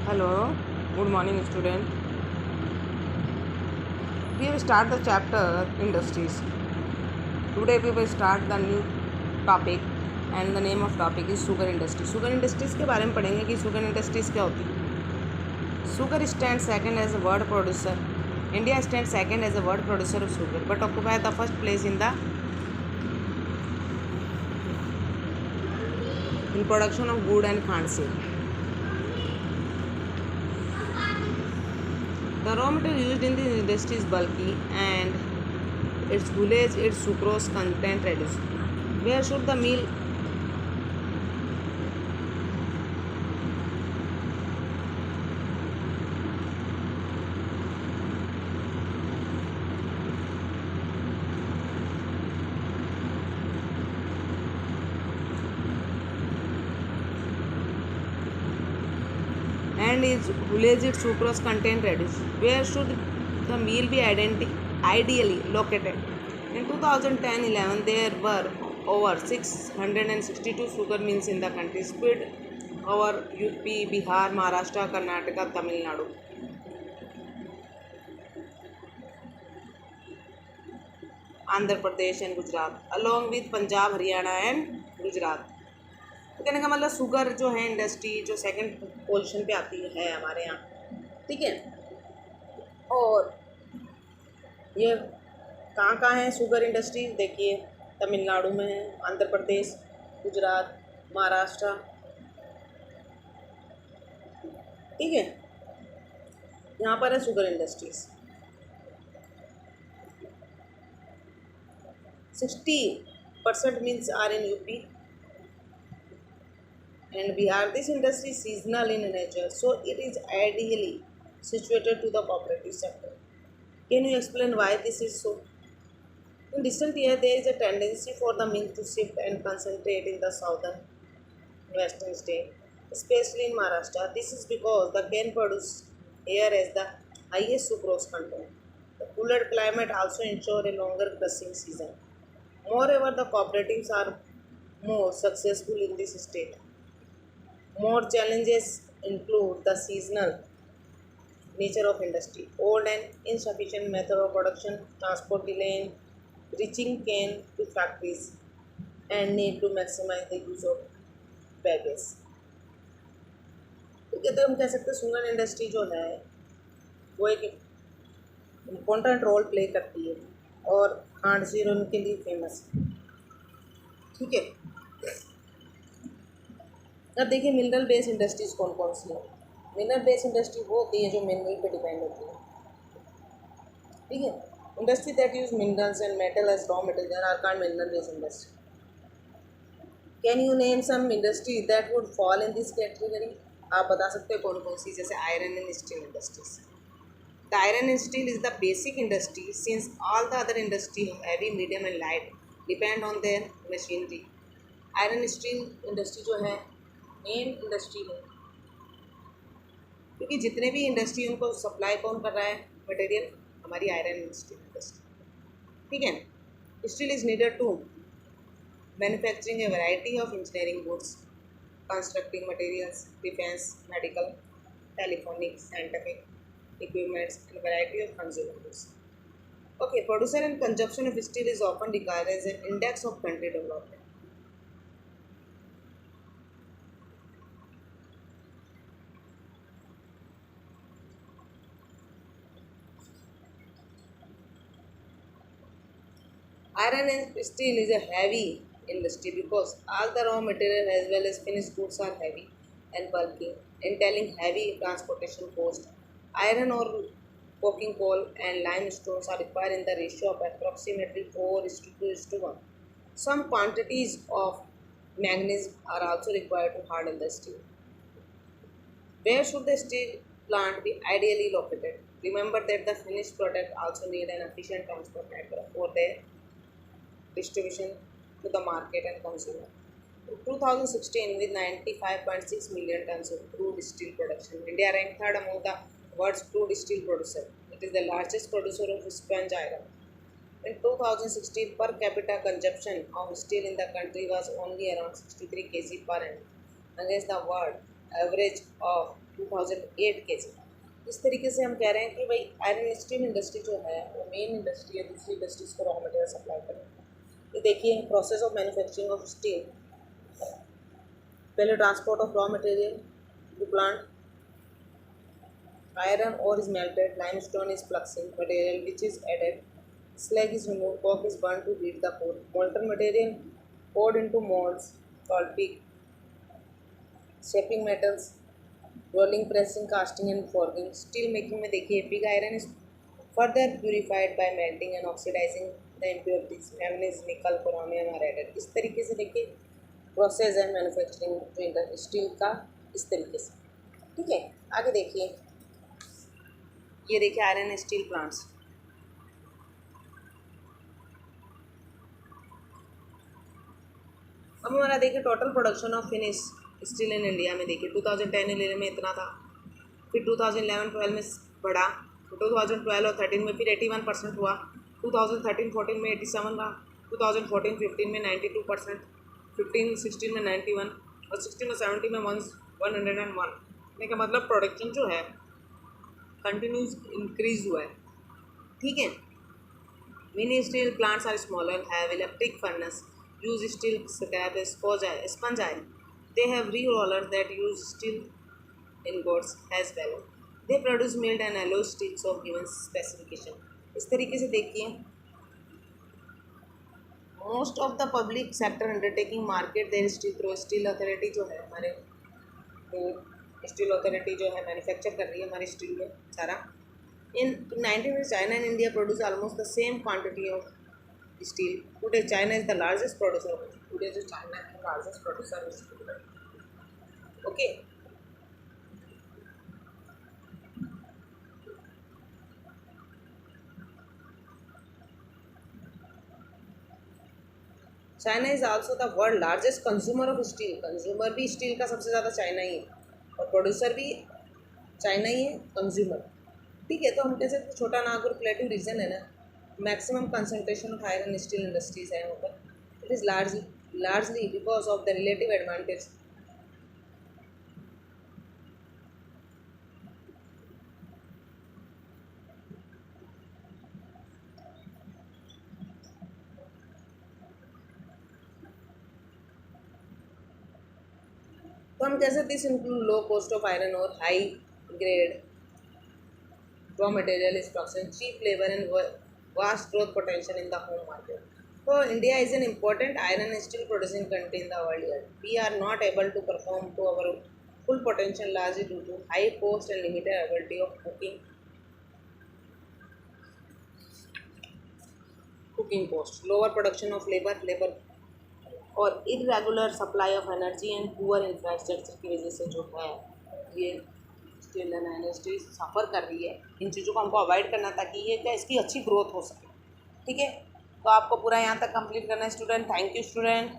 Hello, good morning, student. We will start the chapter industries. Today we will start the new topic and the name of topic is sugar industry. Sugar industries के बारे में पढ़ेंगे कि sugar industries क्या होती है. Sugar stands second as a world producer. India stands second as a world producer of sugar, but occupy the first place in production of wood and khansi. The raw material used in this industry is bulky and its foliage, its sucrose content reduced. Where should the meal and its foliage, its sucrose content reduced? Where should the meal be ideally located? In 2010-11, there were over 662 sugar mills in the country, spread over UP, Bihar, Maharashtra, Karnataka, Tamil Nadu. Andhra Pradesh and Gujarat along with Punjab Haryana and Gujarat. तो कहने का मतलब sugar जो है industry जो second position पे आती है हमारे यहाँ, ठीक है. और ये कहाँ है शुगर इंडस्ट्री? देखिए तमिलनाडु में है, आंध्र प्रदेश, गुजरात, महाराष्ट्र, ठीक है. यहाँ पर है sugar industries. 60% mills are in UP and Bihar. This industry is seasonal in nature, so it is ideally situated to the cooperative sector. Can you explain why this is so? In recent years, there is a tendency for the mill to shift and concentrate in the southern western state, especially in Maharashtra. This is because the cane produced here has the highest sucrose content. The cooler climate also ensures a longer crushing season. Moreover, the cooperatives are more successful in this state. More challenges include the seasonal nature of industry, old and insufficient method of production, transport delay in reaching cane to factories, and need to maximize the use of baggage. तो कहते हम कह सकते हैं sugar industry जो है वो एक इम्पोर्टेंट रोल प्ले करती है और खांड सीरो के लिए फेमस है, ठीक है. अब देखिए मिनरल बेस्ड इंडस्ट्रीज कौन कौन सी है. मिनरल बेस्ड इंडस्ट्री वो होती है जो मिनरल पे डिपेंड होती है, ठीक है. Industry that use minerals and metal as raw material are called mineral based industry. Can you name some industry that would fall in this category? आप बता सकते हो कौन कौन सी, जैसे iron and steel industries. The iron and steel is the basic industry since all the other industry heavy, medium and light depend on their machinery. Iron steel industry जो है मेन इंडस्ट्री है क्योंकि जितने भी इंडस्ट्री उनको supply कौन कर रहा है मटेरियल? हमारी आयरन स्टील इंडस्ट्री, ठीक है. Steel is needed to manufacturing a variety of engineering goods, constructing materials, defence, medical, telephonic, scientific equipments and variety of consumer goods. Okay, producer and consumption of steel is often regarded as an index of country development. Iron and steel is a heavy industry because all the raw material as well as finished goods are heavy and bulky, entailing heavy transportation cost. Iron ore, coking coal and limestones are required in the ratio of approximately 4:2:1. Some quantities of manganese are also required to harden the steel. Where should the steel plant be ideally located? Remember that the finished product also need an efficient transport network for their distribution to the market and consumer. In 2016, with 95.6 million tons of crude steel production, India ranked third among the world's crude steel producer. It is the largest producer of sponge iron. In 2016, per capita consumption of steel in the country was only around 63 kg per annum, against the world average of 2008 के जी। इस तरीके से हम कह रहे हैं कि भाई आयरन स्टील इंडस्ट्री जो है वो मेन इंडस्ट्री है दूसरी इंडस्ट्रीज को रॉ मटेरियल सप्लाई करने की। ये देखिए process of manufacturing of steel. पहले transport of raw material to plant, iron ore is melted, limestone is fluxing material which is added, slag is removed, coke is burned to heat the coal, molten material poured into molds called pig, shaping metals, rolling, pressing, casting and forging. Steel making में देखिए pig iron is further purified by melting and oxidizing the impurities, manganese, nickel, chromium are added. इस तरीके से देखिए process है manufacturing जो steel का इस तरीके से। ठीक है, आगे देखिए, ये देखिए आयरन स्टील प्लांट्स। अब हमारा देखिए total production of finish steel in India में देखिए 2010-11 में इतना था, फिर 2011-12 में बढ़ा, 2012 और 13 में फिर 81% हुआ, 2013-14 में 87 रहा, 2014-15 में 92%, 15-16 में 91 और 16 और 17 में 101। इसने का मतलब प्रोडक्शन जो है कंटिन्यूस इंक्रीज हुआ है। ठीक है, many steel plants are smaller, have electric furnace, use steel scrap as sponge iron. They have re-rollers that use steel ingots as well. They produce milled and alloy steels of given specification. इस तरीके से देखिए most of the public sector undertaking market their steel through steel authority जो है हमारे steel authority जो है manufacture कर रही है हमारे स्टील में सारा। In 19 China and India produce almost the same quantity of steel. Today China is the largest producer. Today जो China है largest producer of steel. Okay. China is also the world largest consumer of steel. Consumer भी steel का सबसे ज़्यादा China ही है और producer भी China ही है, कंज्यूमर। ठीक है, तो हम कह सकते छोटा नागपुर प्लेटू रीजन है ना, maximum concentration of iron steel industries है वहाँ पर। It is largely because of the relative advantage. तो हम कह सकते हैं include low cost of iron और high grade raw material is production, cheap labor and vast growth potential in the home market. So India is an important iron and steel producing country in the world. We are not able to perform to our full potential largely due to high cost and limited ability of cooking cost, lower production of labor और irregular supply of energy and poor infrastructure की वजह से जो है ये steel and industry सफ़र कर रही है। इन चीज़ों को हमको अवॉइड करना ताकि ये क्या इसकी अच्छी ग्रोथ हो सके। ठीक है, तो आपको पूरा यहाँ तक कंप्लीट करना है स्टूडेंट। Thank you student.